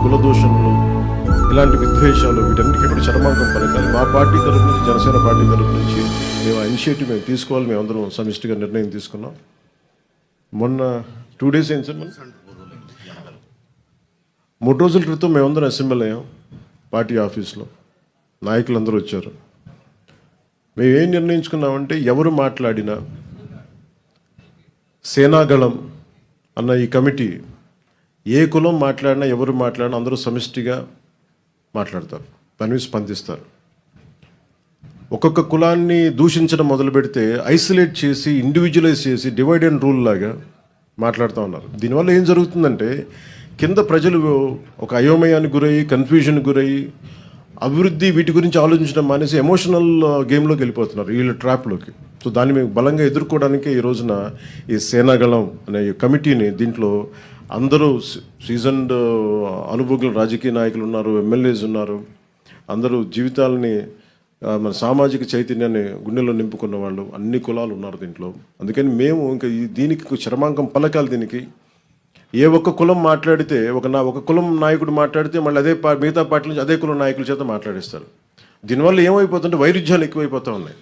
కుల దూషణలు, ఇలాంటి విద్వేషాలు వీటన్నిటికీ కూడా చరమాంకం పలకాలి. మా పార్టీ తరపు నుంచి, జనసేన పార్టీ తరపు నుంచి మేము ఇనిషియేటివ్ మేము తీసుకోవాలి. మేము అందరం సమిష్టిగా నిర్ణయం తీసుకున్నాం. మొన్న 2 days అయింది సార్, 3 రోజుల క్రితం మేమందరం అసెంబ్లీ అయ్యాం పార్టీ ఆఫీస్లో. నాయకులందరూ వచ్చారు. మేము ఏం నిర్ణయించుకున్నామంటే, ఎవరు మాట్లాడినా సేనాగళం అన్న ఈ కమిటీ ఏ కులం మాట్లాడినా, ఎవరు మాట్లాడినా అందరూ సమిష్టిగా మాట్లాడతారు, దాని మీద స్పందిస్తారు. ఒక్కొక్క కులాన్ని దూషించడం మొదలు పెడితే ఐసోలేట్ చేసి, ఇండివిజువలైజ్ చేసి, డివైడ్ అండ్ రూల్ లాగా మాట్లాడుతూ ఉన్నారు. దీనివల్ల ఏం జరుగుతుందంటే, కింద ప్రజలు ఒక అయోమయానికి గురయ్యి, కన్ఫ్యూజన్కి గురయ్యి, అభివృద్ధి వీటి గురించి ఆలోచించడం మానేసి ఎమోషనల్ గేమ్లోకి వెళ్ళిపోతున్నారు, వీళ్ళ ట్రాప్లోకి. సో దాన్ని మేము బలంగా ఎదుర్కోవడానికి ఈ రోజున ఈ సేనాగళం అనే కమిటీని, దీంట్లో అందరూ సీజన్డ్ అనుభవజ్ఞుల రాజకీయ నాయకులు ఉన్నారు, ఎమ్మెల్యేస్ ఉన్నారు, అందరూ జీవితాలని మన సామాజిక చైతన్యాన్ని గుండెల్లో నింపుకున్న వాళ్ళు, అన్ని కులాలు ఉన్నారు దీంట్లో. అందుకని మేము ఇంకా దీనికి చరమాంకం పలకాలి. దీనికి ఏ ఒక్క కులం మాట్లాడితే, ఒక కులం నాయకుడు మాట్లాడితే మళ్ళీ మిగతా పార్టీ నుంచి అదే కులం నాయకుల చేత మాట్లాడిస్తారు. దీనివల్ల ఏమైపోతుంటే వైరుధ్యాలు ఎక్కువైపోతూ ఉన్నాయి.